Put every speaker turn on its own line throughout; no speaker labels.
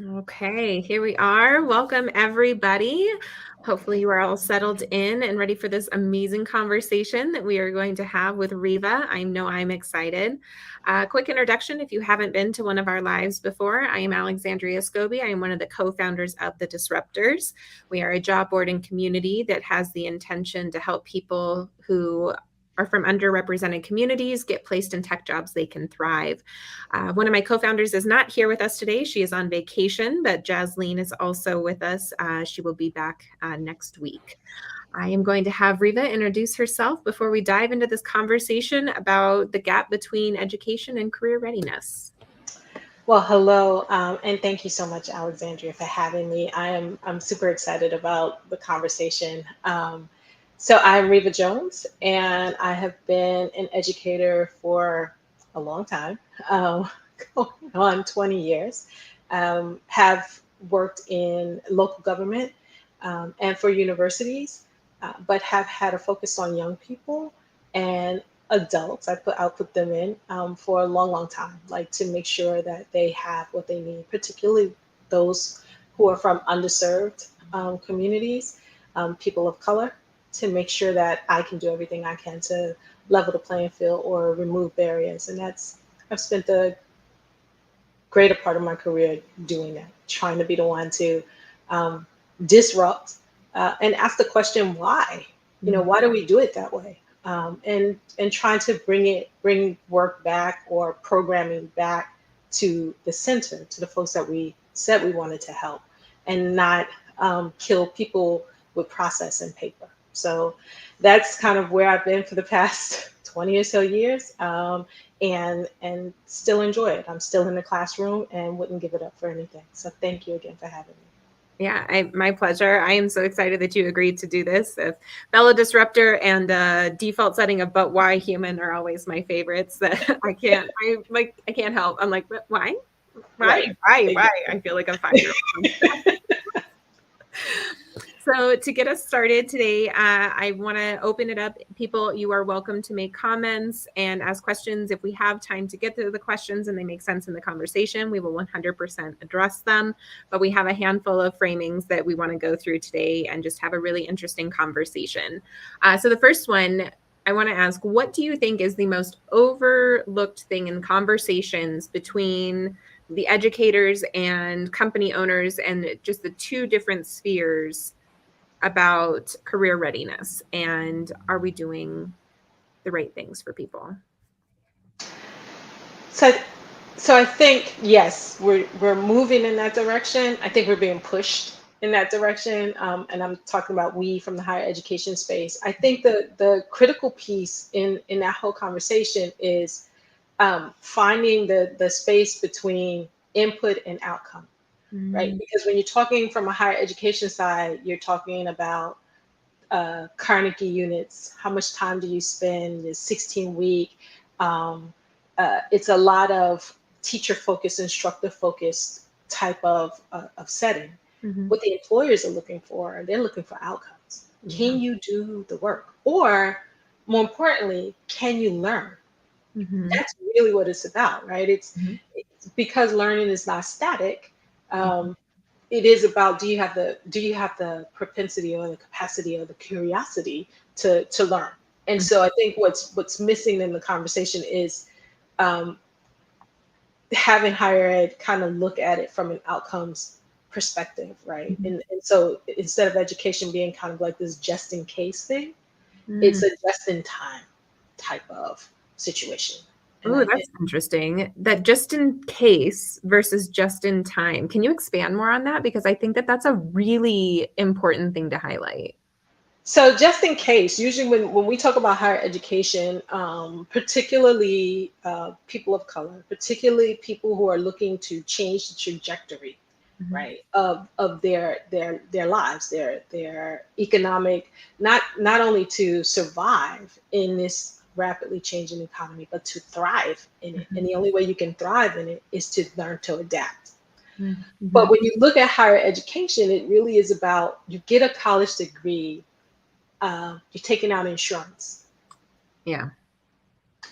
Okay, here we are. Welcome, everybody. Hopefully, you are all settled in and ready for this amazing conversation that we are going to have with Rehva. I know I'm excited. Quick introduction if you haven't been to one of our lives before, I am Alexandria Scobie. I am one of the co founders of the Disruptors. We are a job board and community that has the intention to help people who are from underrepresented communities get placed in tech jobs they can thrive. One of my co-founders is not here with us today. She is on vacation, but Jasleen is also with us. She will be back next week. I am going to have Rehva introduce herself before we dive into this conversation about the gap between education and career readiness.
Well, hello, and thank you so much, Alexandria, for having me. I'm super excited about the conversation. So I'm Rehva Jones, and I have been an educator for a long time, going on 20 years. Have worked in local government and for universities, but have had a focus on young people and adults. I'll put them in for a long, long time, like to make sure that they have what they need, particularly those who are from underserved communities, people of color, to make sure that I can do everything I can to level the playing field or remove barriers. And that's I've spent the greater part of my career doing that, trying to be the one to um, disrupt and ask the question why. Why do we do it that way? And trying to bring work back or programming back to the center, to the folks that we said we wanted to help, and not kill people with process and paper. So that's kind of where I've been for the past 20 or so years. And still enjoy it. I'm still in the classroom and wouldn't give it up for anything. So thank you again for having me.
Yeah, my pleasure. I am so excited that you agreed to do this. Fellow disruptor and default setting of but why human are always my favorites. That I can't help. I'm like, but why? Why?
Right.
Why? I feel like a 5-year-old. So to get us started today, I want to open it up. People, you are welcome to make comments and ask questions. If we have time to get to the questions and they make sense in the conversation, we will 100% address them. But we have a handful of framings that we want to go through today and just have a really interesting conversation. So the first one, I want to ask, what do you think is the most overlooked thing in conversations between the educators and company owners and just the two different spheres about career readiness, and are we doing the right things for people?
So, so I think yes, we're moving in that direction. I think we're being pushed in that direction, and I'm talking about we from the higher education space. I think the critical piece in that whole conversation is finding the space between input and outcome, right?
Mm,
Because when you're talking from a higher education side, you're talking about Carnegie units. How much time do you spend? The 16-week. Um, it's a lot of teacher focused, instructor focused type of setting.
mhm.
What the employers are looking for, they're looking for outcomes.
Yeah.
Can you do the work? Or more importantly, can you learn?
Mhm.
That's really what it's about, right?
Mhm.
It's because learning is not static.
Mhm.
Um, it is about do you have the propensity or the capacity or the curiosity to learn. And
Mhm.
so I think what's missing in the conversation is um, having higher ed kind of look at it from an outcomes perspective, right?
Mhm.
And so instead of education being kind of like this just in case thing,
Mm.
it's a just in time type of situation. And
Oh,
I,
that's interesting. That just in case versus just in time. Can you expand more on that? Because I think that that's a really important thing to highlight.
So just in case, usually when we talk about higher education, particularly people of color, particularly people who are looking to change the trajectory,
Mhm.
right, of their lives, their economic, not only to survive in this rapidly changing economy, but to thrive in it. And
Mhm.
the only way you can thrive in it is to learn to adapt. But
Mhm.
when you look at higher education, it really is about you get a college degree, you're taking out insurance
Yeah.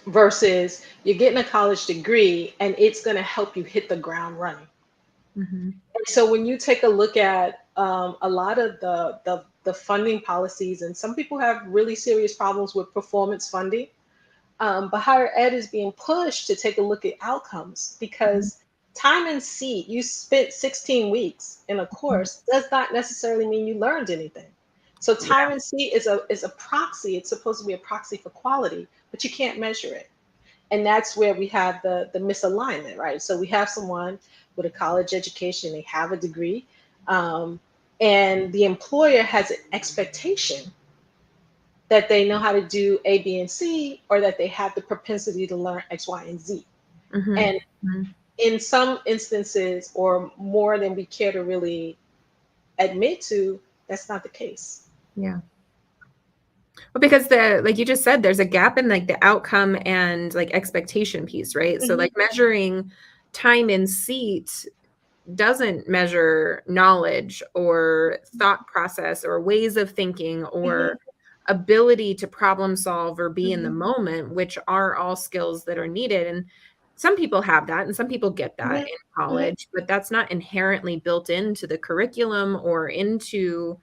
versus you're getting a college degree and it's going to help you hit the ground running.
Mhm.
And so when you take a look at a lot of the funding policies, and some people have really serious problems with performance funding, but higher ed is being pushed to take a look at outcomes,
Mhm.
because time and seat, you spent 16 weeks in a
Mhm.
course, does not necessarily mean you learned anything. So
Yeah.
time and seat is a proxy. It's supposed to be a proxy for quality, but you can't measure it. And that's where we have the misalignment, right? So we have someone with a college education, they have a degree, um, and the employer has an expectation that they know how to do A, B, and C, or that they have the propensity to learn X, Y, and Z.
Mhm.
And
Mhm.
in some instances, or more than we care to really admit to, that's not the case.
Yeah. Well, because the like you just said, there's a gap in like the outcome and like expectation piece, right? So
Mhm,
like measuring time in seat doesn't measure knowledge or thought process or ways of thinking
mhm,
or ability to problem solve or be in the
mhm,
moment, which are all skills that are needed. And some people have that and some people get that
mhm,
in
mhm.
college, but that's not inherently built into the curriculum or into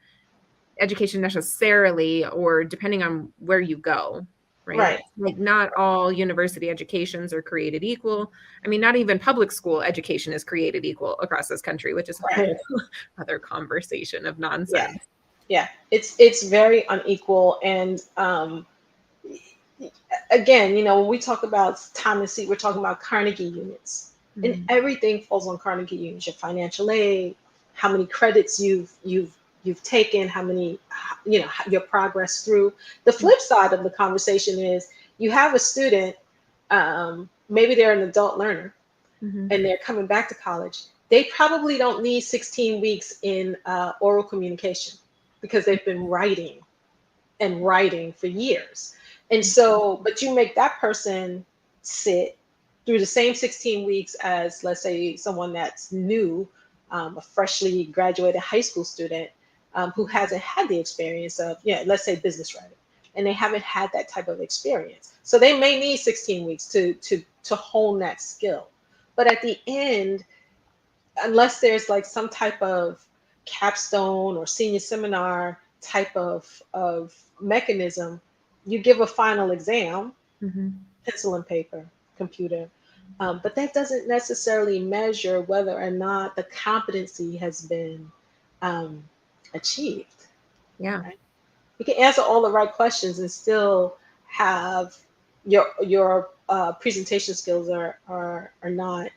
education necessarily, or depending on where you go, right?
Right.
Like, not all university educations are created equal. I mean, not even public school education is created equal across this country, which is a
Right.
whole other conversation of
Yeah.
nonsense.
Yeah. It's very unequal. And again, when we talk about time and seat, we're talking about Carnegie units, and
Mhm,
everything falls on Carnegie units. Your financial aid, how many credits you've taken, how many, your progress through. The
mm,
flip side of the conversation is you have a student, maybe they're an adult learner,
mhm,
and they're coming back to college. They probably don't need 16 weeks in oral communication, because they've been writing for years. And
mhm,
so, but you make that person sit through the same 16 weeks as, let's say, someone that's new, a freshly graduated high school student, who hasn't had the experience of, let's say, business writing, and they haven't had that type of experience. So they may need 16 weeks to hone that skill. But at the end, unless there's like some type of capstone or senior seminar type of mechanism, you give a final exam,
mhm.
pencil and paper, computer. But that doesn't necessarily measure whether or not the competency has been um, achieved.
Yeah.
Right? You can answer all the right questions and still have your presentation skills are not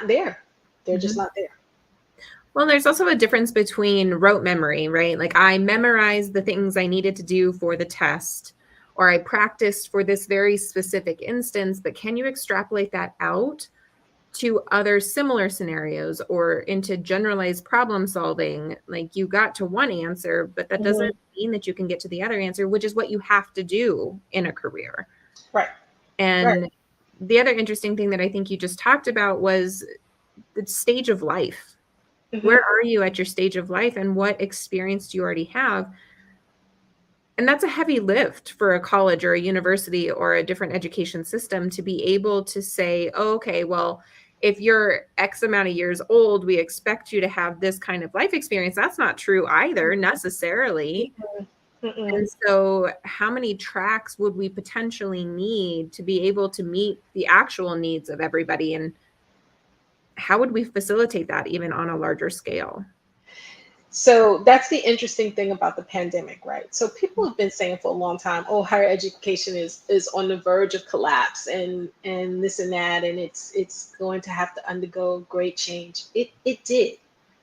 there. They're just
Mhm.
not there.
Well, there's also a difference between rote memory, right? Like, I memorized the things I needed to do for the test, or I practiced for this very specific instance, but can you extrapolate that out to other similar scenarios or into generalized problem solving? Like, you got to one answer, but that doesn't
Mhm.
mean that you can get to the other answer, which is what you have to do in a career.
Right. Right.
And the other interesting thing that I think you just talked about was the stage of life. Where
Mhm.
are you at your stage of life and what experience do you already have? And that's a heavy lift for a college or a university or a different education system to be able to say, oh, okay, well, if you're X amount of years old, we expect you to have this kind of life experience. That's not true either, necessarily.
Mhm. Mm-mm.
And so, how many tracks would we potentially need to be able to meet the actual needs of everybody? And how would we facilitate that even on a larger scale?
So that's the interesting thing about the pandemic, right? So people have been saying for a long time, "Oh, higher education is on the verge of collapse, and this and that, and it's going to have to undergo great change." It did.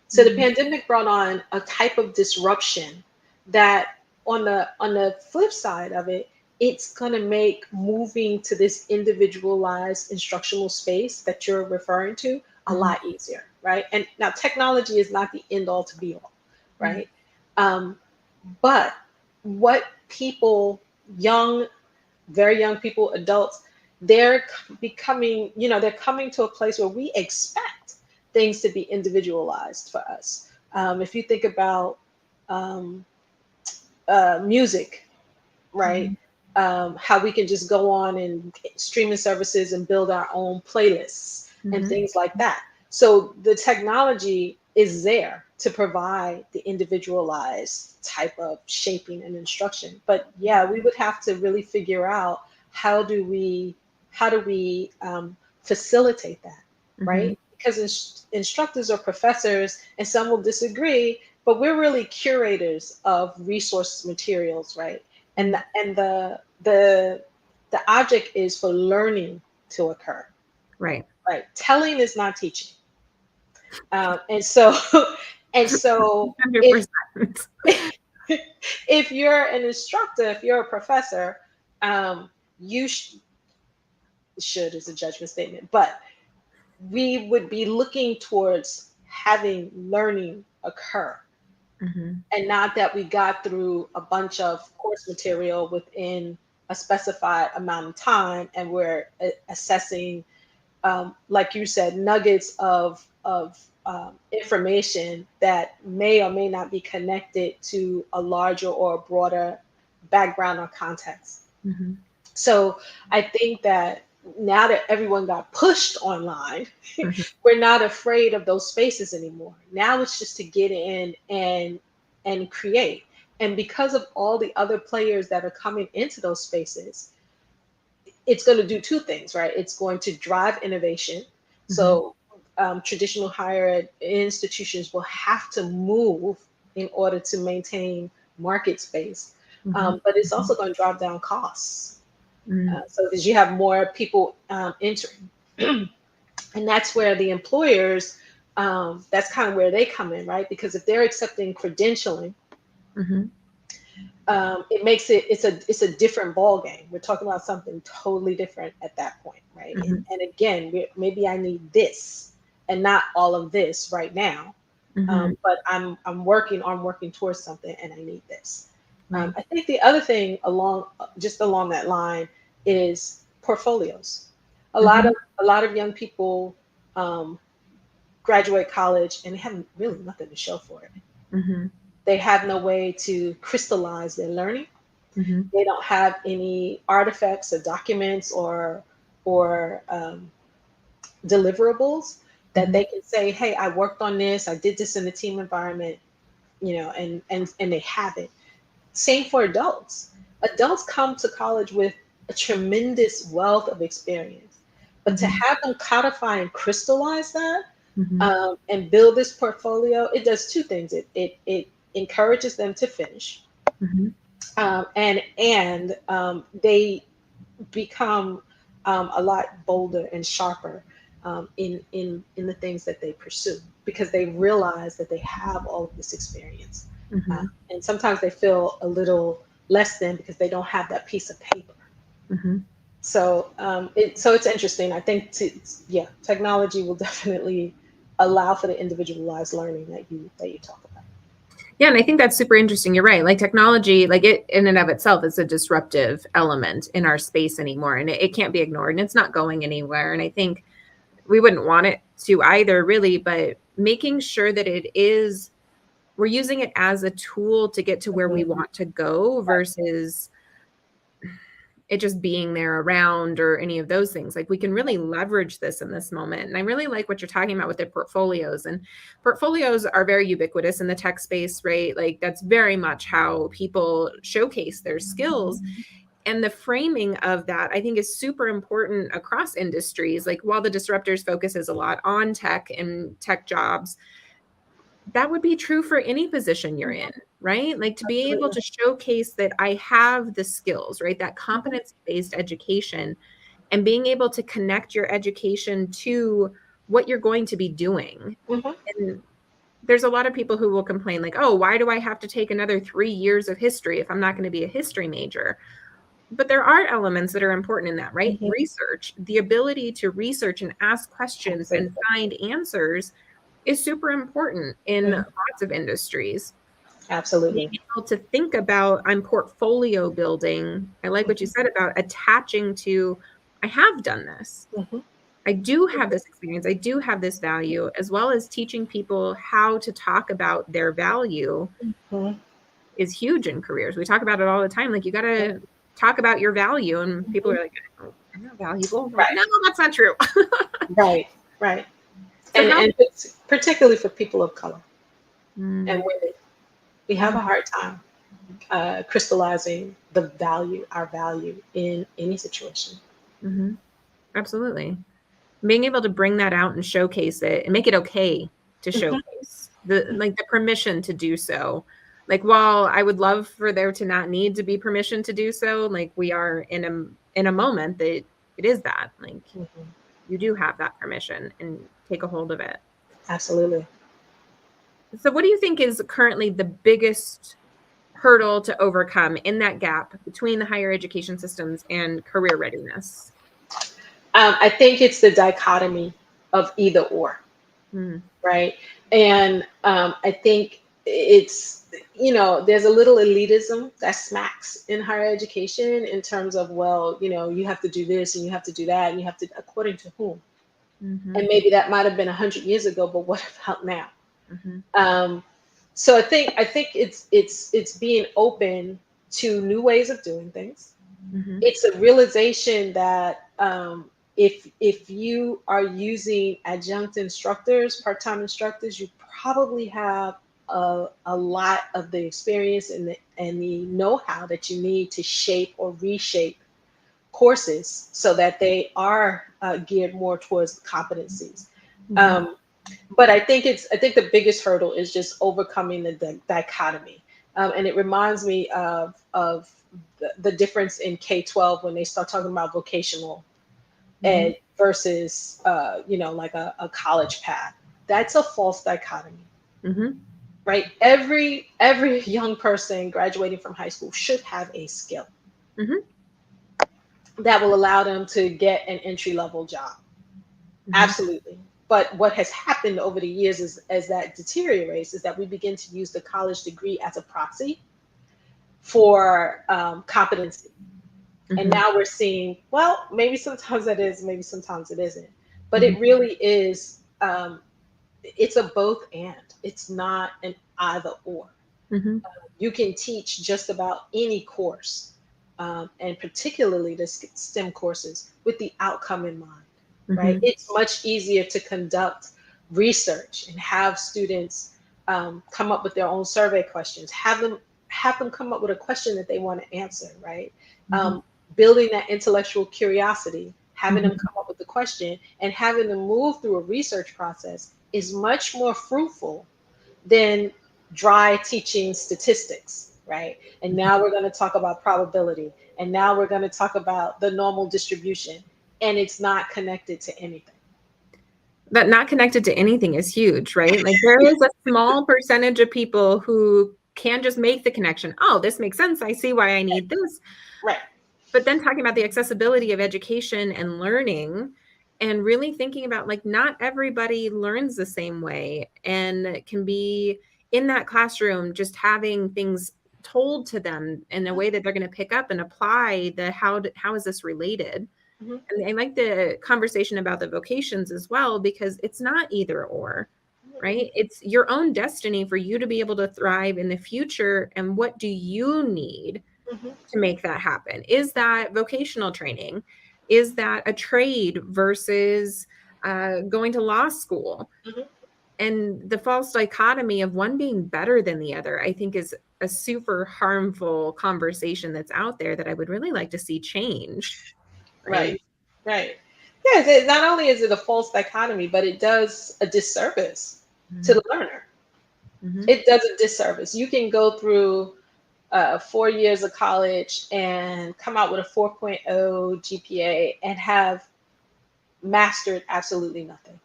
So the
Mhm,
pandemic brought on a type of disruption that, on the flip side of it, it's going to make moving to this individualized instructional space that you're referring to a
mhm,
lot easier, right? And now technology is not the end all to be all,
mhm,
right? Um, but what people, young, very young people, adults, they're becoming, they're coming to a place where we expect things to be individualized for us. If you think about um, music, right?
mhm,
How we can just go on and streaming services and build our own playlists and
mhm,
things like that. So the technology is there to provide the individualized type of shaping and instruction. But yeah, we would have to really figure out how do we facilitate that,
Mhm.
right? Because instructors or professors, and some will disagree, but we're really curators of resource materials, right? And
Mm.
the object is for learning to occur,
Right.
right? Telling is not teaching. And so and so if
100%.
if you're an instructor, if you're a professor, um, you should is a judgment statement, but we would be looking towards having learning occur,
Mhm.
and not that we got through a bunch of course material within a specified amount of time and we're assessing, like you said, nuggets of information that may or may not be connected to a larger or broader background or context.
Mhm.
So I think that now that everyone got pushed online,
Mhm.
we're not afraid of those spaces anymore. Now it's just to get in and create. And because of all the other players that are coming into those spaces, it's going to do two things, right? It's going to drive innovation.
Mhm.
So traditional higher ed institutions will have to move in order to maintain market space.
Mhm.
But it's
Mhm.
also going to drive down costs.
Mm.
So because you have more people entering, and that's where the employers, that's kind of where they come in, right? Because if they're accepting credentialing,
Mhm.
it makes it's a different ball game. We're talking about something totally different at that point, right?
Mhm.
And again, maybe I need this and not all of this right now,
Mhm.
but I'm working towards something, and I need this.
Right.
I think the other thing along that line is portfolios. A lot of
Mhm.
a lot of young people um, graduate college and they have really nothing to show for it.
Mhm.
They have no way to crystallize their learning.
Mhm.
They don't have any artifacts or documents or deliverables that
Mhm.
they can say, "Hey, I worked on this. I did this in a team environment," and they have it. Same for adults. Adults come to college with a tremendous wealth of experience, but to
Mhm.
have them codify and crystallize that,
Mhm.
and build this portfolio, it does two things. It encourages them to finish,
Mhm.
and they become a lot bolder and sharper in the things that they pursue because they realize that they have all of this experience. Uh,
Mhm.
and sometimes they feel a little less than because they don't have that piece of paper.
Mhm.
So it's interesting. I think yeah, technology will definitely allow for the individualized learning that you talk about.
Yeah, and I think that's super interesting. You're right. Like technology, like it in and of itself is a disruptive element in our space anymore, and it can't be ignored, and it's not going anywhere. And I think we wouldn't want it to either, really, but making sure that it is we're using it as a tool to get to where we
Mhm.
want to go
Right.
versus it just being there around or any of those things. Like we can really leverage this in this moment. And I really like what you're talking about with the portfolios. And portfolios are very ubiquitous in the tech space, right? Like that's very much how people showcase their skills. And the framing of that, I think, is super important across industries. Like while the disruptors focuses a lot on tech and tech jobs, that would be true for any position you're in, right? Like to be able
Absolutely.
to showcase that I have the skills, right? That
Mhm.
competency-based education and being able to connect your education to what you're going to be doing.
Mhm.
And there's a lot of people who will complain like, "Oh, why do I have to take another 3 years of history if I'm not going to be a history major?" But there are elements that are important in that, right?
Mhm.
Research, the ability to research and ask questions and
Absolutely.
find answers is super important in
Mhm.
lots of industries. Being
Absolutely.
able to think about I'm portfolio building. I like what you
Mhm.
said about attaching to, I have done this.
Mhm.
I do have this experience. I do have this value, as well as teaching people how to talk about their value
Mhm.
is huge in careers. We talk about it all the time. Like you got to talk about your value, and people
Mhm.
are like, "Oh, I'm not valuable." I'm like,
Right.
no, that's not true.
Right. Right.
So how
and it's particularly for people of color and
mm,
women. We have a
mhm,
hard time crystallizing our value in any situation.
mhm, absolutely. Being able to bring that out and showcase it and make it okay to
Mhm,
showcase the permission to do so. Like, while I would love for there to not need to be permission to do so, like, we are in a moment that it is that, like,
mhm.
you do have that permission and take a hold of it.
Absolutely.
So what do you think is currently the biggest hurdle to overcome in that gap between the higher education systems and career readiness?
I think it's the dichotomy of either or,
Mm,
right? And I think it's, there's a little elitism that smacks in higher education in terms of, well, you have to do this and you have to do that and you have to, according to whom?
mhm,
And maybe that might have been 100 years ago, but what about now?
mhm,
Um, so I think it's being open to new ways of doing things.
mhm,
It's a realization that if you are using adjunct instructors, part-time instructors, you probably have a lot of the experience and the know-how that you need to shape or reshape courses so that they are geared more towards competencies.
mhm,
Um, but I think the biggest hurdle is just overcoming the dichotomy, and it reminds me of the difference in K-12 when they start talking about vocational
mhm,
ed versus like a college path. That's a false dichotomy,
mhm,
right? Every young person graduating from high school should have a skill
mhm,
that will allow them to get an entry level job.
mhm,
Absolutely. But what has happened over the years is, as that deteriorates, is that we begin to use the college degree as a proxy for competency. And
mhm,
now we're seeing, well, maybe sometimes it is, maybe sometimes it isn't. But
mhm,
it really is, it's a both and. It's not an either or.
mhm,
You can teach just about any course, and particularly the STEM courses, with the outcome in mind, right?
mhm,
It's much easier to conduct research and have students come up with their own survey questions, have them come up with a question that they want to answer, right?
mhm,
Um, Building that intellectual curiosity, having them
mhm.
come up with the question, and having them move through a research process is much more fruitful than dry teaching statistics, right? And now we're going to talk about probability. And now we're going to talk about the normal distribution. And it's not connected to anything.
That not connected to anything is huge, right? Like, there is a small percentage of people who can just make the connection, "Oh, this makes sense, I see why I need this."
Right.
But then talking about the accessibility of education and learning, and really thinking about, like, not everybody learns the same way and can be in that classroom just having things told to them in a way that they're gonna pick up and apply the how is this related?
Mm-hmm.
And I like the conversation about the vocations as well, because it's not either or,
Mm-hmm.
right? It's your own destiny for you to be able to thrive in the future. And what do you need
Mm-hmm.
to make that happen? Is that vocational training? Is that a trade versus going to law school?
Mm-hmm.
And the false dichotomy of one being better than the other, I think, is a super harmful conversation that's out there that I would really like to see change, right?
Right. Right. Yes, not only is it a false dichotomy, but it does a disservice to
Mhm,
the learner.
mhm,
It does a disservice. You can go through 4 years of college and come out with a 4.0 GPA and have mastered absolutely nothing,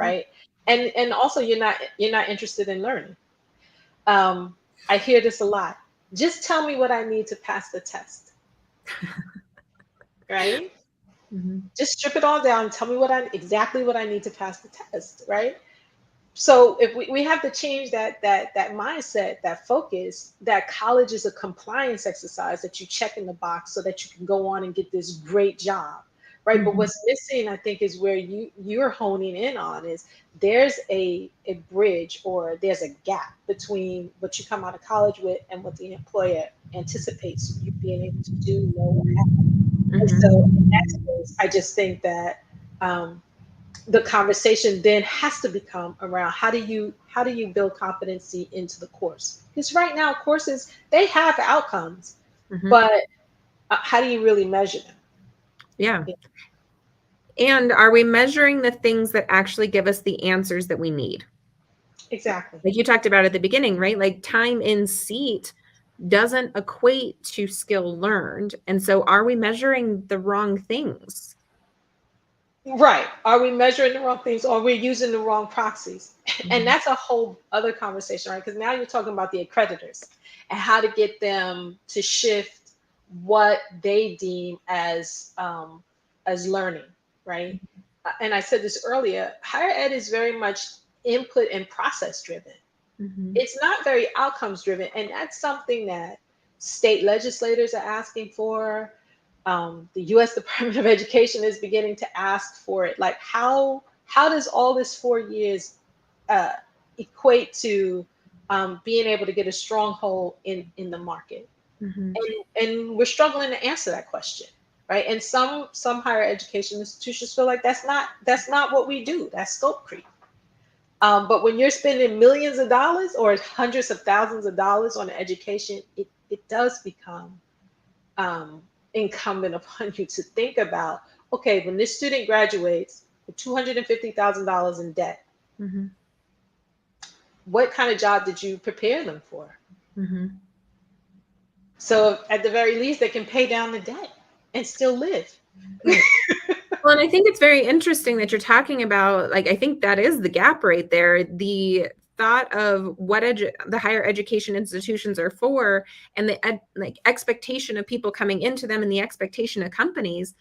mhm.
right? And also you're not interested in learning. um, I hear this a lot. Just tell me what I need to pass the test, right?
Mhm,
Just strip it all down, tell me exactly what I need to pass the test, right? So if we have to change that mindset, that focus, that college is a compliance exercise that you check in the box so that you can go on and get this great job, right? But
mhm,
what's missing, I think, is where you're honing in on is there's a bridge, or there's a gap between what you come out of college with and what the employer anticipates you being able to do, know, or have. And so
mhm,
in that space, I just think that um, the conversation then has to become around how do you build competency into the course, because right now courses, they have outcomes,
Mhm.
but how do you really measure them?
Yeah.
Yeah,
And are we measuring the things that actually give us the answers that we need?
exactly.
Like you talked about at the beginning, right? Like time in seat doesn't equate to skill learned. And so are we measuring the wrong things?
Right. Are we measuring the wrong things, or are we using the wrong proxies? And
Mhm.
that's a whole other conversation, right? Because now you're talking about the accreditors and how to get them to shift what they deem as learning, right? And I said this earlier, higher ed is very much input and process driven.
Mhm.
It's not very outcomes driven, and that's something that state legislators are asking for. The U.S. Department of Education is beginning to ask for it. Like, how does all this 4 years uh, equate to being able to get a stronghold in the market?
Mhm.
And we're struggling to answer that question, right? And some higher education institutions feel like that's not what we do. That's scope creep. But when you're spending millions of dollars or hundreds of thousands of dollars on education, it does become um, incumbent upon you to think about, okay, when this student graduates with $250,000 in debt,
Mhm.
what kind of job did you prepare them for?
Mhm.
So at the very least, they can pay down the debt and still live.
Right. Well, and I think it's very interesting that you're talking about, like, I think that is the gap right there. The thought of what the higher education institutions are for, and the like expectation of people coming into them, and the expectation of companies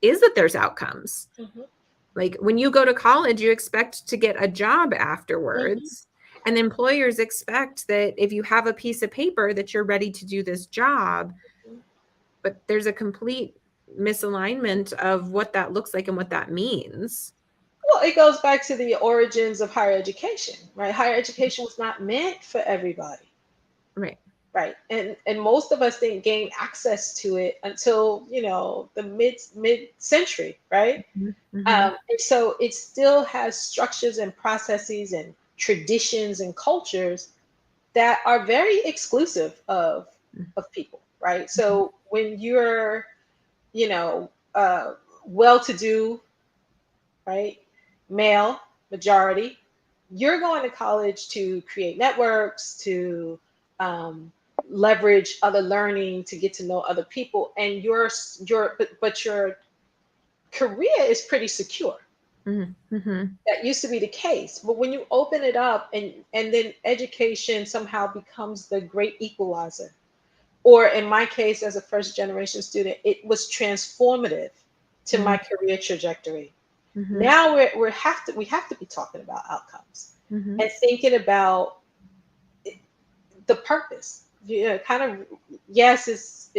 is that there's outcomes.
Mhm,
Like when you go to college, you expect to get a job
mhm.
afterwards. And employers expect that if you have a piece of paper that you're ready to do this job, but there's a complete misalignment of what that looks like and what that means.
Well, it goes back to the origins of higher education, right? Higher education was not meant for everybody.
Right.
Right. And most of us didn't gain access to it until, the mid century, right?
Mhm, mhm,
And so it still has structures and processes and traditions and cultures that are very exclusive of people, right?
mhm,
So when you're, you know, well to do, right? Male majority, you're going to college to create networks, to um, leverage other learning, to get to know other people, and but your career is pretty secure.
mhm, mhm,
That used to be the case, but when you open it up and then education somehow becomes the great equalizer, or in my case as a first generation student, it was transformative to my
mhm,
career trajectory.
mhm,
Now we have to be talking about outcomes
mhm.
and thinking about the purpose. Kind of, yes,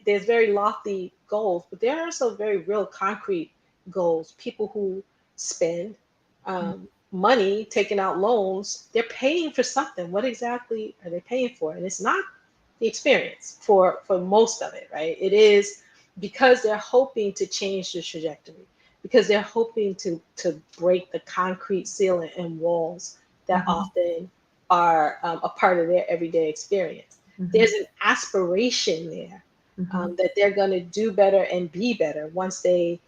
there's very lofty goals, but there are also very real concrete goals. People who spend money taking out loans, they're paying for something. What exactly are they paying for? And it's not the experience for most of it, right? It is because they're hoping to change the trajectory, because they're hoping to break the concrete ceiling and walls that
Mhm,
often are a part of their everyday experience.
mhm,
There's an aspiration there,
mhm,
that they're going to do better and be better once they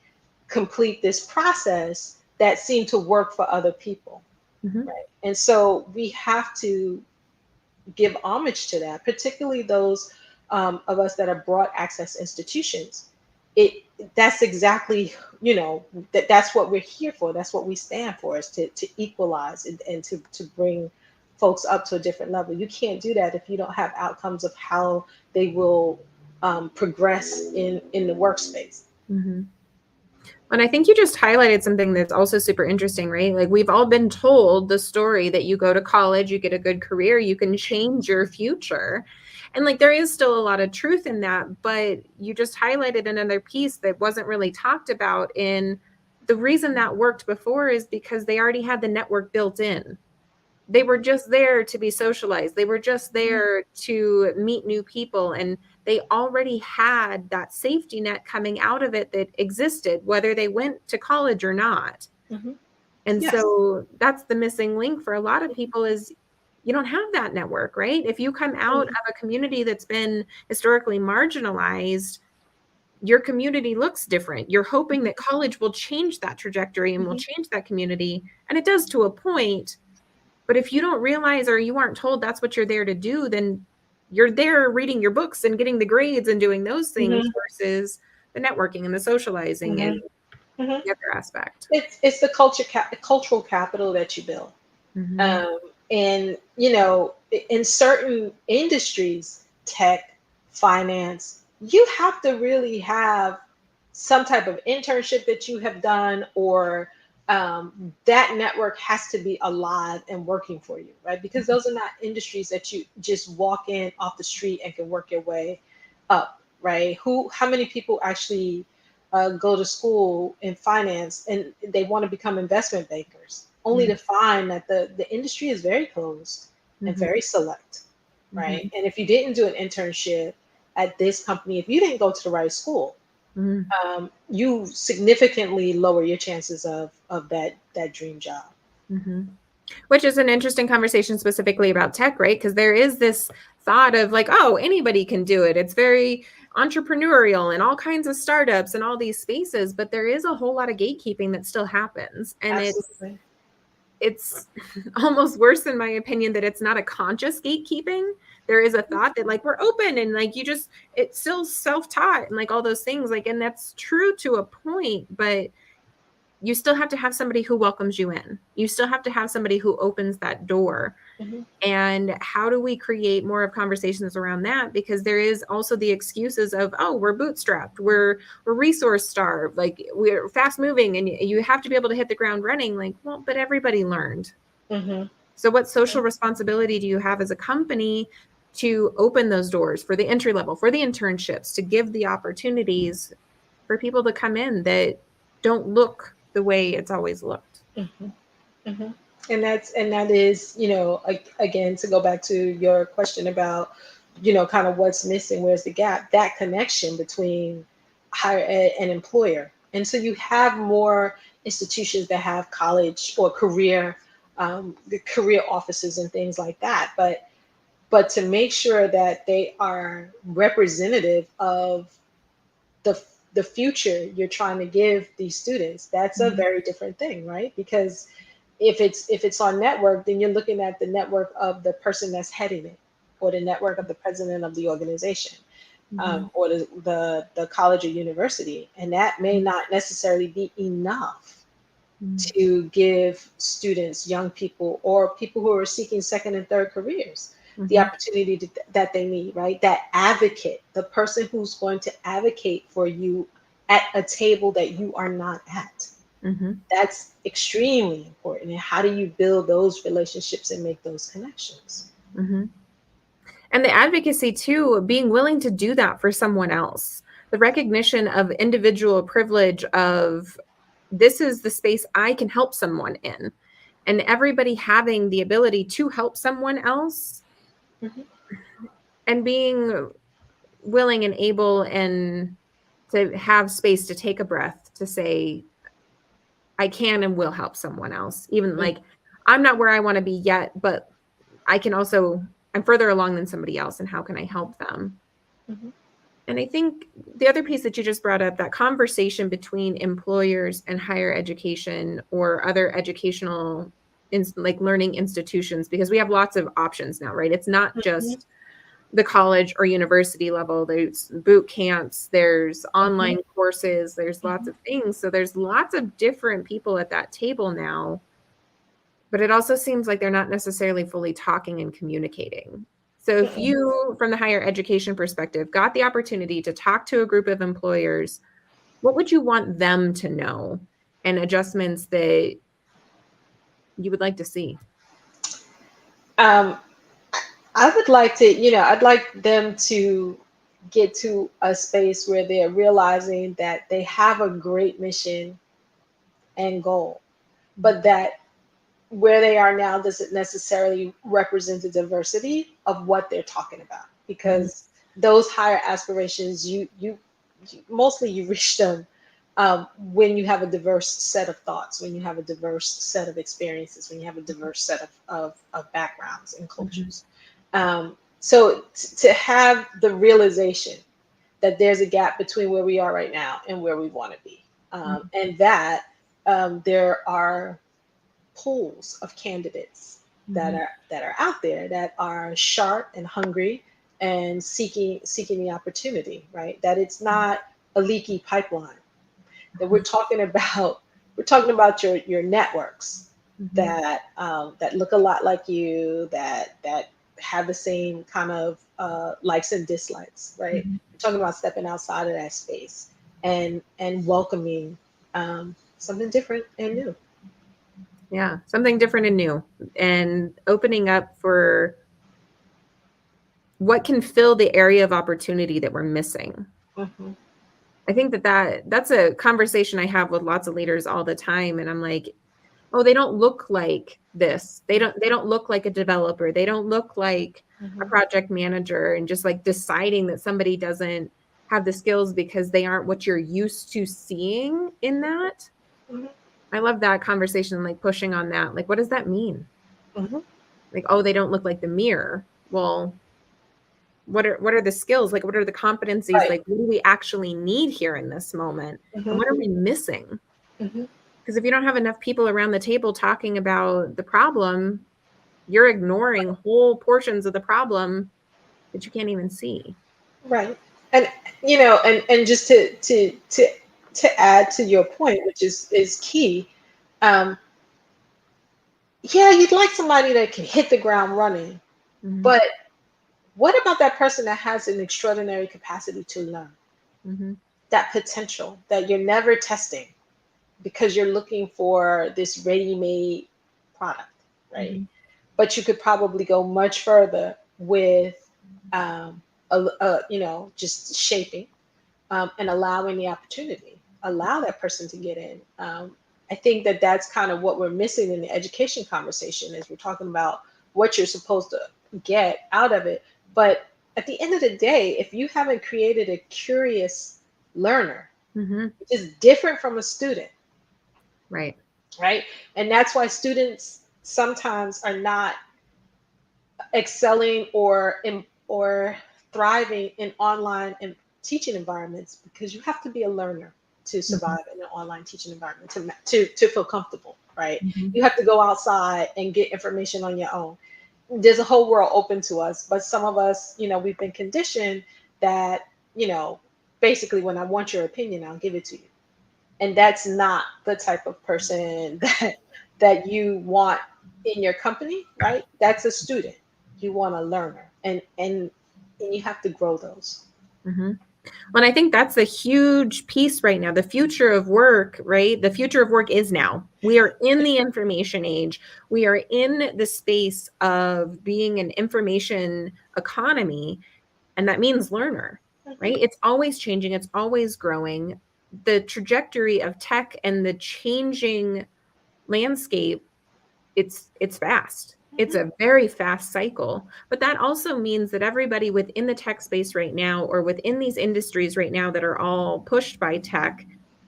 complete this process that seemed to work for other people,
mhm,
right? And so we have to give homage to that, particularly those of us that are broad access institutions. It That's exactly, that's what we're here for. That's what we stand for, is to equalize and to bring folks up to a different level. You can't do that if you don't have outcomes of how they will progress in the workspace.
mhm. And I think you just highlighted something that's also super interesting, right? Like we've all been told the story that you go to college, you get a good career, you can change your future. And like there is still a lot of truth in that, but you just highlighted another piece that wasn't really talked about in the reason that worked before is because they already had the network built in. They were just there to be socialized. They were just there to meet new people, and they already had that safety net coming out of it that existed, whether they went to college or not.
Hmm.
And
Yes.
so that's the missing link for a lot of people is you don't have that network, right? If you come out
Mhm.
of a community that's been historically marginalized, your community looks different. You're hoping that college will change that trajectory and will
Mhm.
change that community, and it does to a point. But if you don't realize or you aren't told that's what you're there to do, then you're there reading your books and getting the grades and doing those things
Mhm.
versus the networking and the socializing and
Mhm. Mhm.
the other aspect.
It's the cultural capital that you build.
Mhm.
Um, and in certain industries, tech, finance, you have to really have some type of internship that you have done, or that network has to be alive and working for you, right? Because those are not industries that you just walk in off the street and can work your way up, right? How many people actually go to school in finance and they want to become investment bankers, only to find that the industry is very closed and
Mhm.
very select, right?
Mhm.
And if you didn't do an internship at this company, if you didn't go to the right school,
Mhm.
you significantly lower your chances of that dream job.
Mhm. Which is an interesting conversation specifically about tech, right? Because there is this thought of like, oh, anybody can do it. It's very entrepreneurial and all kinds of startups and all these spaces, but there is a whole lot of gatekeeping that still happens. And
Absolutely.
it's almost worse in my opinion that it's not a conscious gatekeeping. There is a thought that like we're open and like you just it's still self-taught and like all those things like and that's true to a point, but you still have to have somebody who welcomes you in. You still have to have somebody who opens that door.
Hmm.
And how do we create more of conversations around that? Because there is also the excuses of, oh, we're bootstrapped, we're resource starved, like we're fast moving, and you have to be able to hit the ground running. Like, well, but everybody learned.
Hmm.
So, what social responsibility do you have as a company to open those doors for the entry level, for the internships, to give the opportunities for people to come in that don't look the way it's always looked?
Hmm. Hmm. And that is, again, to go back to your question about, kind of what's missing, where's the gap, that connection between higher ed and employer. And so you have more institutions that have college or the career offices and things like that. But to make sure that they are representative of the the future you're trying to give these students, that's a
Mhm,
very different thing, right? Because if it's on network, then you're looking at the network of the person that's heading it, or the network of the president of the organization,
mhm,
or the college or university, and that may not necessarily be enough
mhm,
to give students, young people, or people who are seeking second and third careers the
mhm,
opportunity that they need, right? That advocate, the person who's going to advocate for you at a table that you are not at.
mhm,
That's extremely important. And how do you build those relationships and make those connections?
mhm. And the advocacy too, being willing to do that for someone else. The recognition of individual privilege of this is the space I can help someone in. And everybody having the ability to help someone else
Mhm.
and being willing and able and to have space to take a breath to say, I can and will help someone else. Even like, I'm not where I want to be yet, but I can also, I'm further along than somebody else. And how can I help them?
Mhm.
And I think the other piece that you just brought up, that conversation between employers and higher education or other educational like learning institutions, because we have lots of options now, right? It's not
Mhm.
just the college or university level. There's boot camps, there's
Mhm.
online courses, there's lots
Mhm.
of things. So there's lots of different people at that table now, but it also seems like they're not necessarily fully talking and communicating. So if
Mhm.
you, from the higher education perspective, got the opportunity to talk to a group of employers, what would you want them to know and adjustments that you would like to see?
Um, I would like to, I'd like them to get to a space where they're realizing that they have a great mission and goal, but that where they are now doesn't necessarily represent the diversity of what they're talking about.
Mhm,
Because those higher aspirations, you mostly you reach them when you have a diverse set of thoughts, when you have a diverse set of experiences, when you have a diverse set of backgrounds and
Mhm.
cultures. To have the realization that there's a gap between where we are right now and where we want to be,
Mhm.
and that there are pools of candidates
Mhm.
that are out there that are sharp and hungry and seeking the opportunity, right? That it's not a leaky pipeline. That
Mhm.
we're talking about your networks
Mhm.
that look a lot like you, that have the same kind of likes and dislikes, right?
Mhm.
We're talking about stepping outside of that space and welcoming something different and new.
Yeah, something different and new, and opening up for what can fill the area of opportunity that we're missing.
Hmm.
I think that's a conversation I have with lots of leaders all the time, and I'm like, "Oh, they don't look like this. They don't look like a developer. They don't look like a
Hmm.
project manager," and just, like, deciding that somebody doesn't have the skills because they aren't what you're used to seeing in that.
Hmm.
I love that conversation, like, pushing on that. Like, what does that mean?
Hmm.
Like, "Oh, they don't look like the mirror." Well, what are the skills? Like, what are the competencies?
Right.
Like, what do we actually need here in this moment? And
Hmm.
what are we missing?
Hmm.
Because if you don't have enough people around the table talking about the problem, you're ignoring whole portions of the problem that you can't even see.
Right. And and just to add to your point, which is key. um, yeah, you'd like somebody that can hit the ground running,
Mhm,
but what about that person that has an extraordinary capacity to learn?
mhm,
That potential that you're never testing because you're looking for this ready-made product, right?
mhm,
But you could probably go much further with just shaping and allowing the opportunity, allow that person to get in. I think that that's kind of what we're missing in the education conversation is we're talking about what you're supposed to get out of it. But at the end of the day, if you haven't created a curious learner,
mhm.
which is different from a student,
Right.
right? And that's why students sometimes are not excelling or thriving in online and teaching environments because you have to be a learner to
Mhm,
survive in an online teaching environment to feel comfortable, right?
mhm.
You have to go outside and get information on your own. There's a whole world open to us, but some of us, we've been conditioned that, you know basically, when I want your opinion, I'll give it to you, and that's not the type of person that you want in your company, right? That's a student. You want a learner, and you have to grow those.
Mhm. Well, and I think that's a huge piece right now. The future of work, right? The future of work is now. We are in the information age. We are in the space of being an information economy, and that means learner,
Mhm.
right? It's always changing, it's always growing. The trajectory of tech and the changing landscape, it's fast. It's
Mhm.
a very fast cycle, but that also means that everybody within the tech space right now or within these industries right now that are all pushed by tech,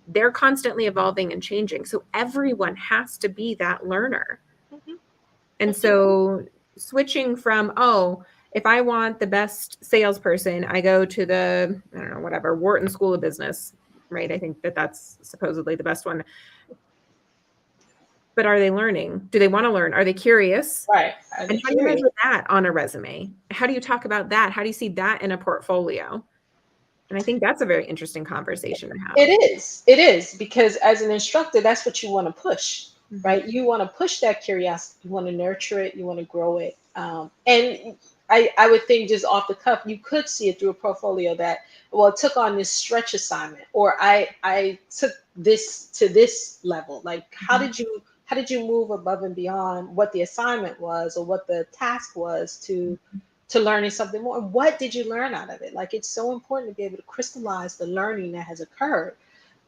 they're constantly evolving and changing. So everyone has to be that learner.
Mhm.
And so switching from, oh, if I want the best salesperson, I go to the, I don't know, whatever, Wharton School of Business, right? I think that that's supposedly the best one. But are they learning? Do they want to learn? Are they curious?
Right. Are
And
they
how do you
curious?
measure that on a resume? How do you talk about that? How do you see that in a portfolio? And I think that's a very interesting conversation to have.
It is. It is because as an instructor, that's what you want to push,
Mhm,
right? You want to push that curiosity. You want to nurture it. You want to grow it. And I would think just off the cuff, you could see it through a portfolio that, well, it took on this stretch assignment, or I took this to this level. Like,
mhm,
how did you move above and beyond what the assignment was or what the task was to learning something more? What did you learn out of it? Like, it's so important to be able to crystallize the learning that has occurred.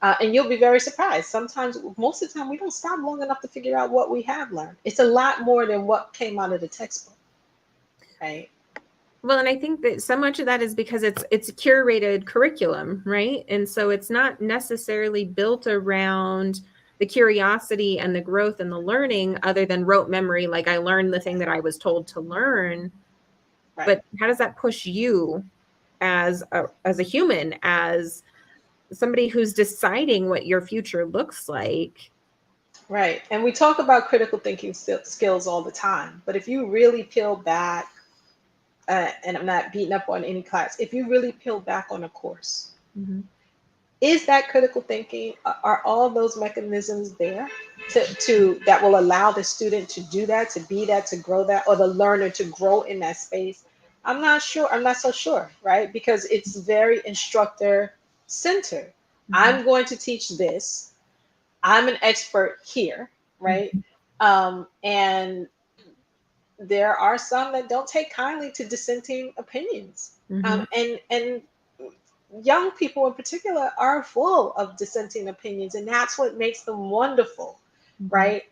And you'll be very surprised. Sometimes, most of the time, we don't stop long enough to figure out what we have learned. It's a lot more than what came out of the textbook, right?
Well, and I think that so much of that is because it's a curated curriculum, right? And so it's not necessarily built around the curiosity and the growth and the learning other than rote memory, like I learned the thing that I was told to learn.
Right.
But how does that push you as a human, as somebody who's deciding what your future looks like?
Right. And we talk about critical thinking skills all the time. But if you really peel back, and I'm not beating up on any class, if you really peel back on a course,
Mhm.
is that critical thinking? Are all those mechanisms there to that will allow the student to do that, to be that, to grow that, or the learner to grow in that space? I'm not sure. I'm not so sure, right? Because it's very instructor centered.
Mhm.
I'm going to teach this. I'm an expert here, right?
Mhm.
And there are some that don't take kindly to dissenting opinions.
Mhm.
And young people in particular are full of dissenting opinions, and that's what makes them wonderful,
Mhm.
right?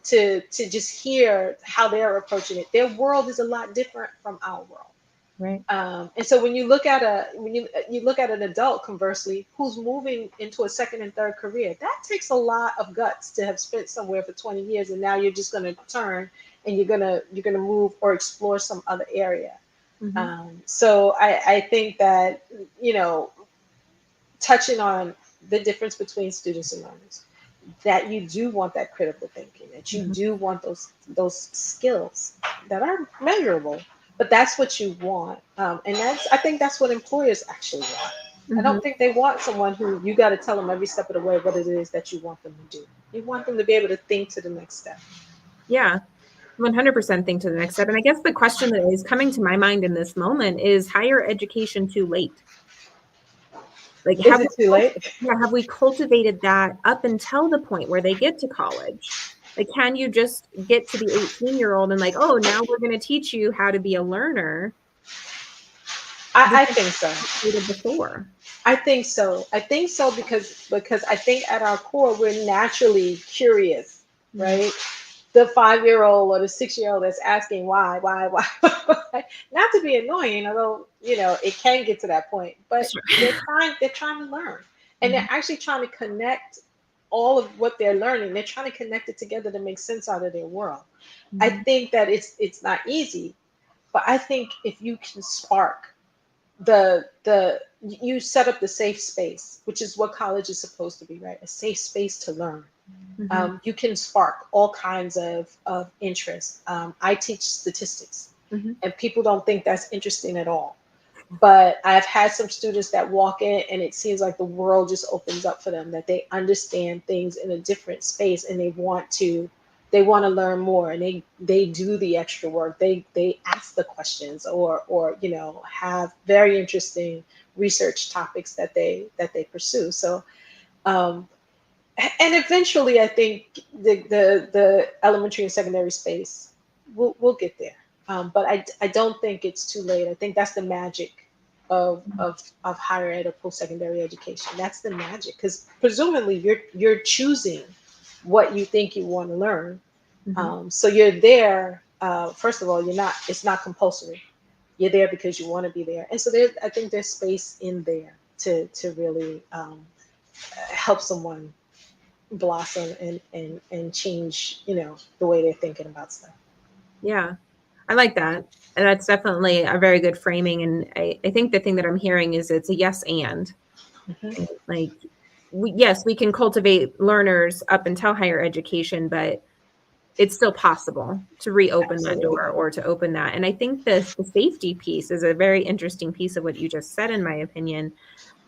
To just hear how they're approaching it. Their world is a lot different from our world.
Right.
And so when you look at you look at an adult, conversely, who's moving into a second and third career, that takes a lot of guts to have spent somewhere for 20 years, and now you're just going to turn and you're gonna move or explore some other area.
Mhm.
So I think that, you know, touching on the difference between students and learners, that you do want that critical thinking, that you
Mhm.
do want those skills that are measurable, but that's what you want. And that's, I think that's what employers actually want. I
Mhm.
don't think they want someone who you got to tell them every step of the way what it is that you want them to do. You want them to be able to think to the next step.
Yeah. 100% think to the next step. And I guess the question that is coming to my mind in this moment is higher education too late? Like,
Is it too late?
have we cultivated that up until the point where they get to college? Like, can you just get to the 18-year-old and like, oh, now we're going to teach you how to be a learner
I
because
think so.
it's stated before?
I think so. I think so because I think at our core we're naturally curious,
Mhm.
right? The 5 year old or the 6 year old that's asking why, not to be annoying, although you know it can get to that point. But
Sure.
they're trying to learn, and they're
Mhm.
actually trying to connect all of what they're learning. They're trying to connect it together to make sense out of their world. I
Mhm.
think that it's not easy, but I think if you can spark the you set up the safe space, which is what college is supposed to be, right? A safe space to learn.
Mhm.
You can spark all kinds of interest. I teach statistics,
Mhm.
and people don't think that's interesting at all. But I've had some students that walk in, and it seems like the world just opens up for them. That they understand things in a different space, and they want to learn more, and they do the extra work. They ask the questions, or have very interesting research topics that they pursue. So um, and eventually I think the elementary and secondary space will get there. But I don't think it's too late. I think that's the magic of higher ed or post-secondary education. That's the magic, because presumably you're choosing what you think you want to learn.
Mhm.
So you're there. First of all, it's not compulsory. You're there because you want to be there. And so I think there's space in there to really help someone blossom and change, the way they're thinking about stuff.
Yeah. I like that. And that's definitely a very good framing. And I think the thing that I'm hearing is it's a yes and.
Hmm.
Right? Like, yes, we can cultivate learners up until higher education, but it's still possible to reopen that door
Absolutely.
or to open that. And I think the safety piece is a very interesting piece of what you just said, in my opinion,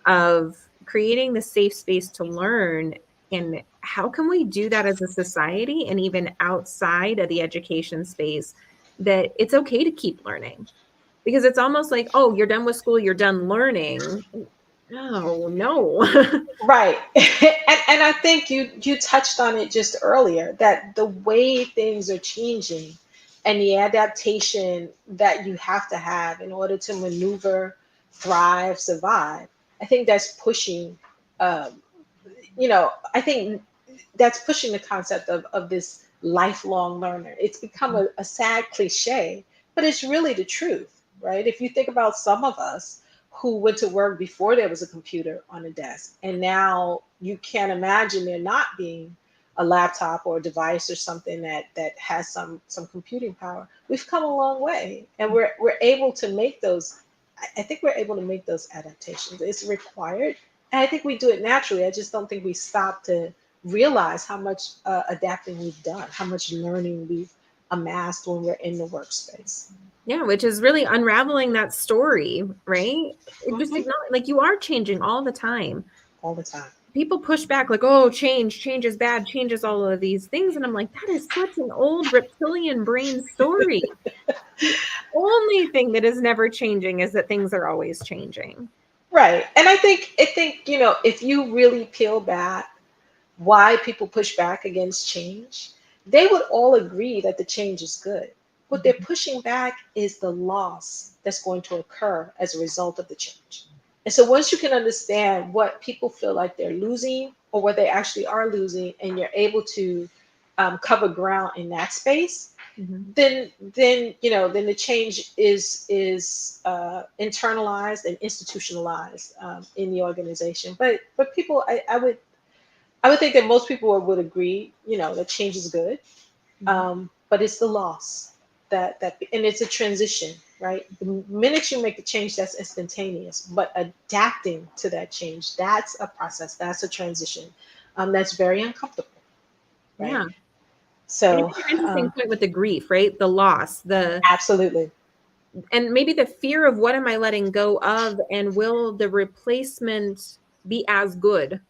of creating the safe space to learn. And how can we do that as a society and even outside of the education space, that it's okay to keep learning? Because it's almost like, oh, you're done with school, you're done learning. No, no.
Right. And I think you touched on it just earlier, that the way things are changing and the adaptation that you have to have in order to maneuver, thrive, survive. I think that's pushing um, I think that's pushing the concept of this lifelong learner. It's become a sad cliche, but it's really the truth. right? If you think about some of us who went to work before there was a computer on a desk, and now you can't imagine there not being a laptop or a device or something that has some computing power. We've come a long way, and we're able to make those. I think we're able to make those adaptations. It's required, and I think we do it naturally. I just don't think we stop to realize how much adapting we've done, how much learning we've amassed when we're in the workspace.
Yeah, which is really unraveling that story, right? It just
Hmm.
acknowledge, like you are changing all the time.
All the time.
People push back like, oh, change is bad, change is all of these things. And I'm like, that is such an old reptilian brain story. The only thing that is never changing is that things are always changing.
Right. And I think, if you really peel back why people push back against change, they would all agree that the change is good. What they're
Mhm.
pushing back is the loss that's going to occur as a result of the change. And so once you can understand what people feel like they're losing or what they actually are losing, and you're able to cover ground in that space,
Mhm.
then the change is internalized and institutionalized in the organization. But people, I would think that most people would agree, that change is good,
Mhm.
but it's the loss and it's a transition, right? The minute you make the change, that's instantaneous, but adapting to that change, that's a process, that's a transition, that's very uncomfortable, right?
Yeah. And you
So,
make an interesting point with the grief, right? The loss,
absolutely.
and maybe the fear of what am I letting go of, and will the replacement be as good,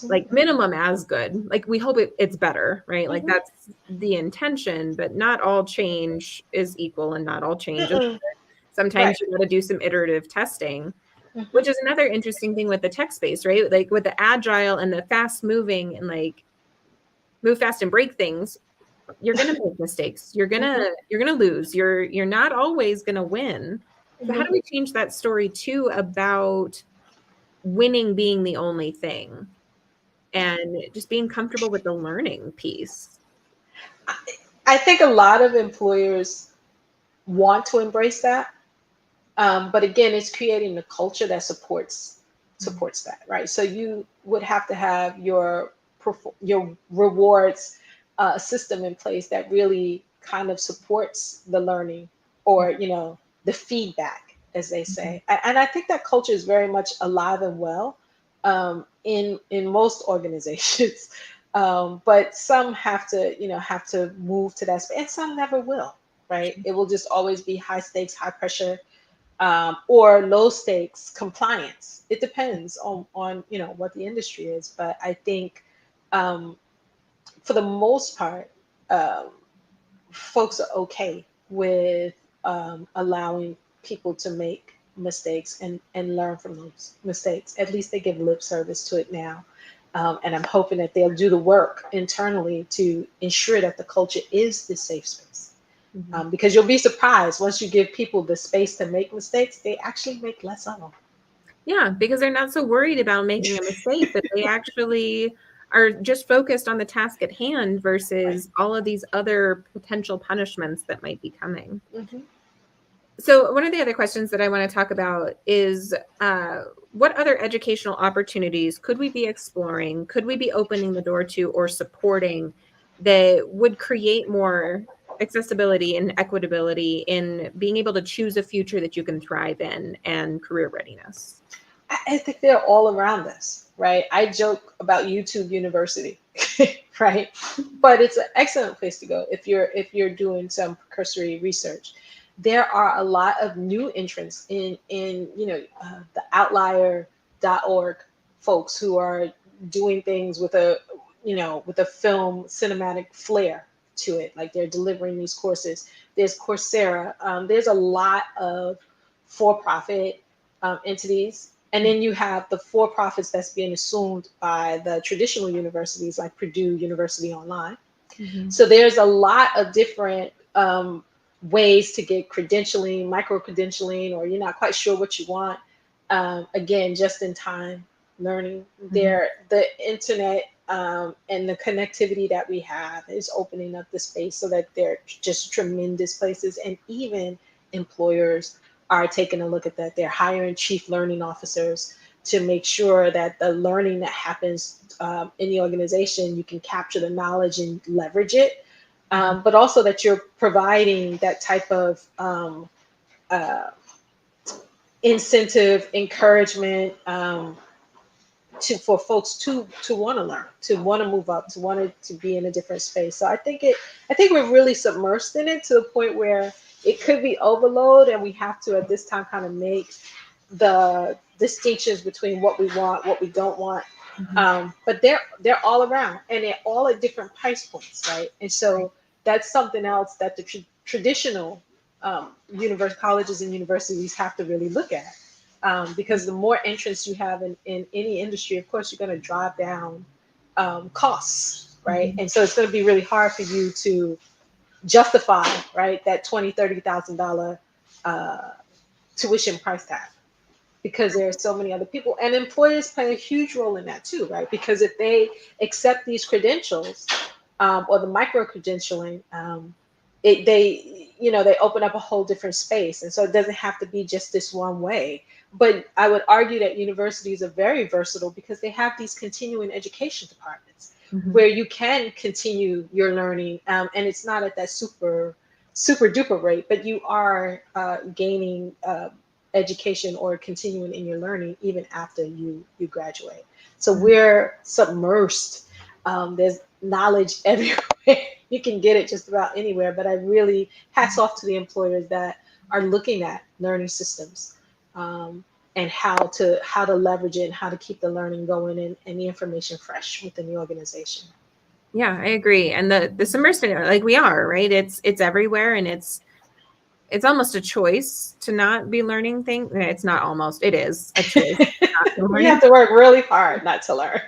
like
Absolutely.
minimum as good? Like we hope it's better, right? Like
Hmm.
that's the intention, but not all change is equal and not all change is
Mm-mm. Right.
sometimes you got to do some iterative testing,
Hmm.
which is another interesting thing with the tech space, right? Like with the agile and the fast moving and like move fast and break things, you're going to make mistakes.
Hmm.
You're going to lose. You're not always going to win. So how
Hmm.
do we change that story too about winning being the only thing and just being comfortable with the learning piece?
I I think a lot of employers want to embrace that. But again, it's creating the culture that supports that, right? So you would have to have your rewards system in place that really kind of supports the learning, or the feedback, as they
Mhm.
say. And I think that culture is very much alive and well in most organizations. But some have to move to that space, and some never will, right? It will just always be high stakes, high pressure, or low stakes compliance. It depends on what the industry is, but I think um, for the most part, um, folks are okay with allowing people to make mistakes and learn from those mistakes. At least they give lip service to it now. And I'm hoping that they'll do the work internally to ensure that the culture is the safe space.
Mhm.
Because you'll be surprised, once you give people the space to make mistakes, they actually make less of them.
Yeah, because they're not so worried about making a mistake that they actually are just focused on the task at hand
Right.
versus all of these other potential punishments that might be coming.
Hmm.
So, one of the other questions that I want to talk about is what other educational opportunities could we be exploring? Could we be opening the door to or supporting that would create more accessibility and equitability in being able to choose a future that you can thrive in and career readiness?
I think they're all around us, right? I joke about YouTube University, right? But it's an excellent place to go if you're doing some cursory research. There are a lot of new entrants in the outlier.org folks who are doing things with a film cinematic flair to it. Like they're delivering these courses. There's Coursera. There's a lot of for-profit entities. And then you have the for-profits that's being assumed by the traditional universities like Purdue University Online.
Mhm.
So there's a lot of different ways to get credentialing, micro credentialing, or you're not quite sure what you want. Again, just in time learning.
Mhm.
The internet and the connectivity that we have is opening up the space so that they're just tremendous places. And even employers are taking a look at that. They're hiring chief learning officers to make sure that the learning that happens in the organization, you can capture the knowledge and leverage it, but also that you're providing that type of uh, incentive, encouragement, for folks to want to learn, to want to move up, to want to be in a different space. So I think we're really submersed in it to the point where it could be overload, and we have to at this time kind of make the distinctions between what we want, what we don't want.
Mhm.
But they're all around, and they're all at different price points, right? And
Right.
so that's something else that the traditional colleges and universities have to really look at, because the more entrants you have in any industry, of course, you're going to drive down costs, right?
Mhm.
And so it's going to be really hard for you to justify, right, that $20,000, $30,000 uh, tuition price tag, because there are so many other people, and employers play a huge role in that too, right? Because if they accept these credentials, or the micro credentialing, they open up a whole different space, and so it doesn't have to be just this one way. But I would argue that universities are very versatile because they have these continuing education departments
Mhm.
where you can continue your learning, and it's not at that super duper rate, but you are gaining education or continuing in your learning even after you graduate. So
Mhm.
we're submersed. There's knowledge everywhere. You can get it just about anywhere. But I really hats off to the employers that are looking at learning systems, and how to leverage it and how to keep the learning going, and the information fresh within the organization.
Yeah, I agree. And the submersive, like we are, right? It's everywhere, and it's almost a choice to not be learning things. It's not almost, it is a choice not to
You have
learning.
to work really hard not to learn.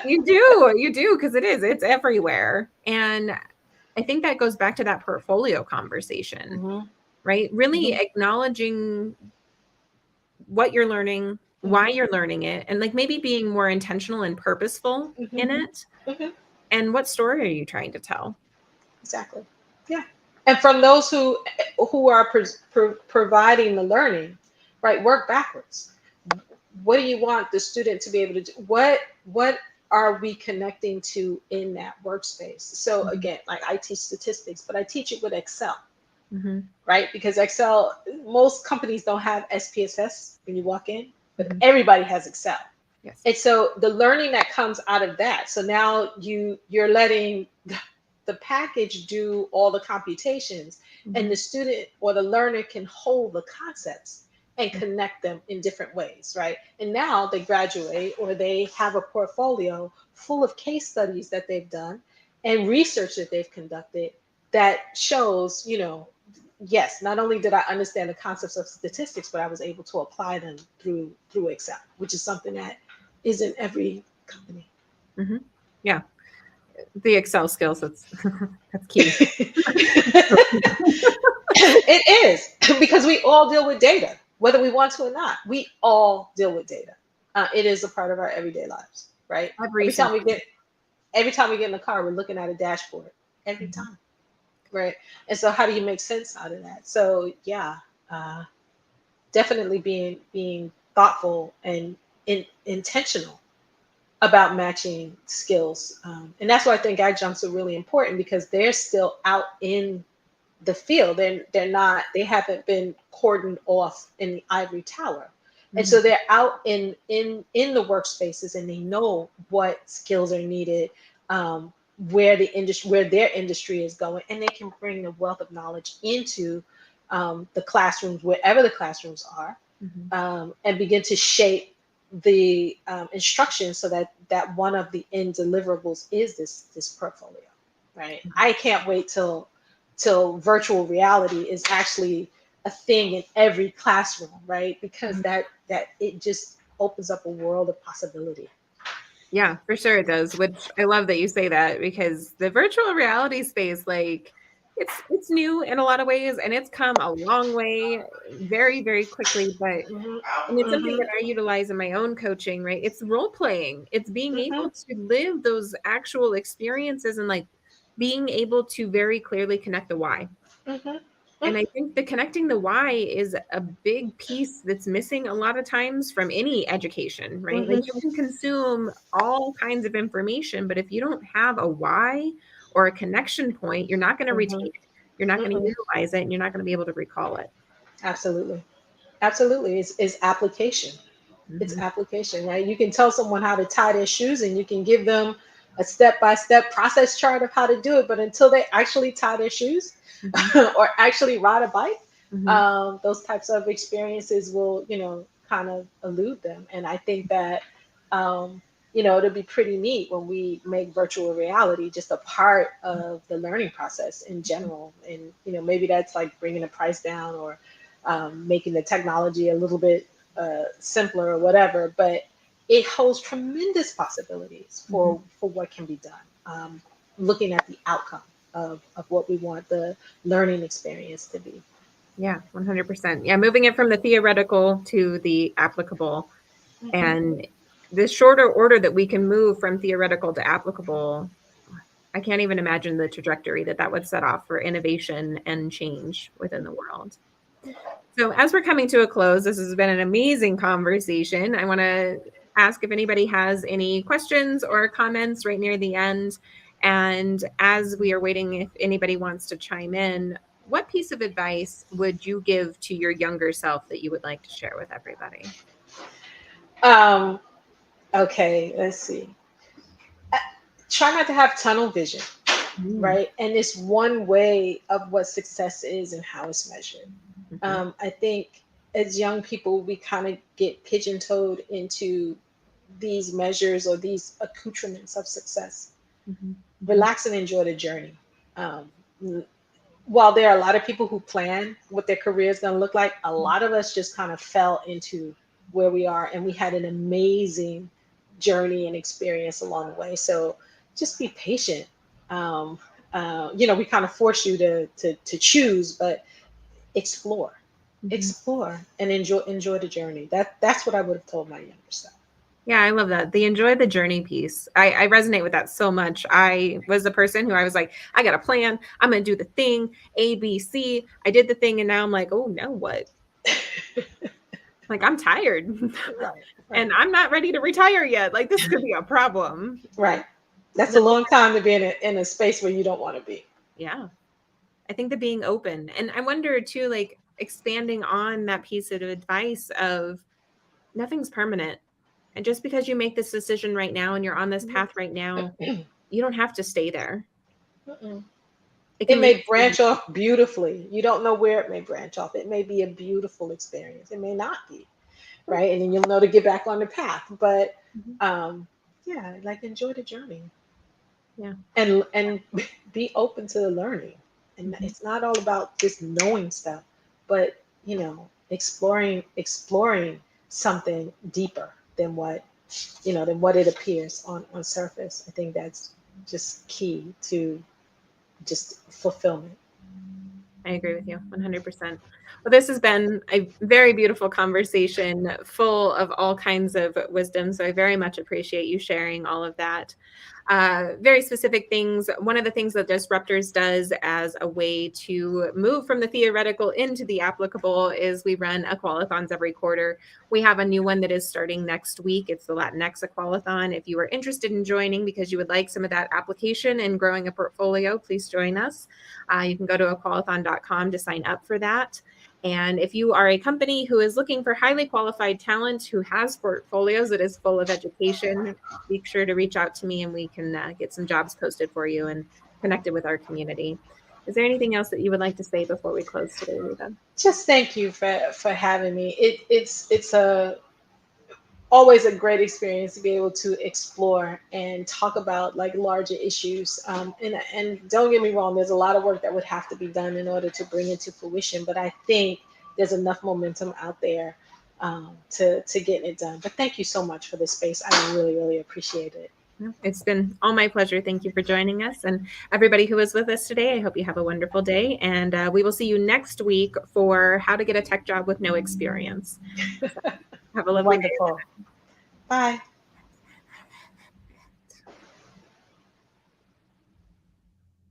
You do, because it's everywhere. And I think that goes back to that portfolio conversation,
Hmm.
right? Really
Hmm.
acknowledging what you're learning, why
Hmm.
you're learning it, and like maybe being more intentional and purposeful
Hmm.
in it.
Hmm.
And what story are you trying to tell?
Exactly. Yeah. And from those who are providing the learning, right? Work backwards. What do you want the student to be able to do? What are we connecting to in that workspace? So
Mhm.
again, like I teach statistics, but I teach it with Excel,
Mhm.
right? Because Excel, most companies don't have SPSS when you walk in, but
Mhm.
everybody has Excel.
Yes.
And so the learning that comes out of that, so now you're letting the package do all the computations, and the
Mhm.
student or the learner can hold the concepts and connect them in different ways, right? And now they graduate, or they have a portfolio full of case studies that they've done and research that they've conducted that shows, yes, not only did I understand the concepts of statistics, but I was able to apply them through Excel, which is something that isn't every company.
Mhm. Yeah, the Excel skills, that's that's key.
It is because we all deal with data, whether we want to or not. We all deal with data. It is a part of our everyday lives, right?
Every
Every time
single
we get every time we get in the car, we're looking at a dashboard. Every
Mhm.
time, right? And so, how do you make sense out of that? So, yeah, uh, definitely being thoughtful and intentional about matching skills, and that's why I think adjuncts are really important, because they're still out in the field. They're not, they haven't been cordoned off in the ivory tower, and
Mhm.
so they're out in the workspaces, and they know what skills are needed, where their industry is going, and they can bring the wealth of knowledge into the classrooms, wherever the classrooms are,
Mhm.
and begin to shape the instruction, so that one of the end deliverables is this portfolio, right? I can't wait till virtual reality is actually a thing in every classroom, right? Because
Mhm.
that it just opens up a world of possibility.
Yeah, for sure it does, which I love that you say that, because the virtual reality space, like it's new in a lot of ways, and it's come a long way very, very quickly, but
Hmm.
and it's something
Hmm.
that I utilize in my own coaching, right? It's role playing. It's being able
Hmm.
to live those actual experiences, and like being able to very clearly connect the why.
Hmm.
And I think the connecting the why is a big piece that's missing a lot of times from any education, right? Like
Hmm.
you can consume all kinds of information, but if you don't have a why or a connection point, you're not going to retain
Hmm.
it. You're not going to
Hmm.
utilize it and you're not going to be able to recall it.
Absolutely. Absolutely. It's application. It's
Hmm.
application, right? You can tell someone how to tie their shoes and you can give them a step-by-step process chart of how to do it, but until they actually tie their shoes
Hmm.
or actually ride a bike,
Hmm.
those types of experiences will, kind of elude them. And I think that, um, it'll be pretty neat when we make virtual reality just a part of the learning process in general. And, maybe that's like bringing the price down or making the technology a little bit simpler or whatever, but it holds tremendous possibilities
Hmm.
for what can be done. Looking at the outcome of what we want the learning experience to be.
Yeah, 100%. Yeah, moving it from the theoretical to the applicable.
Hmm.
And the shorter order that we can move from theoretical to applicable, I can't even imagine the trajectory that that would set off for innovation and change within the world. So, as we're coming to a close, this has been an amazing conversation. I want to ask if anybody has any questions or comments right near the end. And as we are waiting, if anybody wants to chime in, what piece of advice would you give to your younger self that you would like to share with everybody?
Um, okay, let's see. Uh, Try not to have tunnel vision,
Mm,
right? And it's one way of what success is and how it's measured.
mhm,
I think as young people, we kind of get pigeon-toed into these measures or these accoutrements of success.
mhm, mhm,
Relax and enjoy the journey. Um, while there are a lot of people who plan what their career is going to look like, a lot of us just kind of fell into where we are, and we had an amazing journey and experience along the way. So just be patient. Um, we kind of force you to choose, but explore,
mhm.
explore, and enjoy the journey. That's what I would have told my younger self.
Yeah, I love that. The enjoy the journey piece. I resonate with that so much. I was the person who I was like, I got a plan. I'm going to do the thing, A, B, C. I did the thing. And now I'm like, oh, now what? Like, I'm tired
Right,
and
right,
I'm not ready to retire yet. Like, this could be a problem.
right. That's
No,
a long time to be in a space where you don't want to be.
yeah. I think the being open. And I wonder too, like, expanding on that piece of advice of nothing's permanent. And just because you make this decision right now and you're on this path right now, you don't have to stay there.
Mm-mm.
It
It
can lead
may
to
branch off beautifully. You don't know where it may branch off. It may be a beautiful experience. It may not be, right? And then you'll know to get back on the path. But
Mhm.
um, yeah, like enjoy the journey
Yeah.
and be open to the learning. And
Mhm.
it's not all about just knowing stuff, but exploring something deeper than what it appears on surface. I think that's just key to just fulfillment.
I agree with you 100%. Well, this has been a very beautiful conversation full of all kinds of wisdom. So I very much appreciate you sharing all of that. Very specific things. One of the things that Disruptors does as a way to move from the theoretical into the applicable is we run aqualathons every quarter. We have a new one that is starting next week. It's the Latinx Aqualathon. If you are interested in joining because you would like some of that application and growing a portfolio, please join us. You can go to aqualathon.com to sign up for that. And if you are a company who is looking for highly qualified talent who has portfolios that is full of education, be sure to reach out to me and we can get some jobs posted for you and connected with our community. Is there anything else that you would like to say before we close today, Reba?
Just thank you for having me. It's a always a great experience to be able to explore and talk about like larger issues. And don't get me wrong, there's a lot of work that would have to be done in order to bring it to fruition. But I think there's enough momentum out there to getting it done. But thank you so much for this space. I really, really appreciate it.
No, it's been all my pleasure. Thank you for joining us. And everybody who was with us today, I hope you have a wonderful day. And we will see you next week for how to get a tech job with no experience. So have a lovely day.
Wonderful. Bye.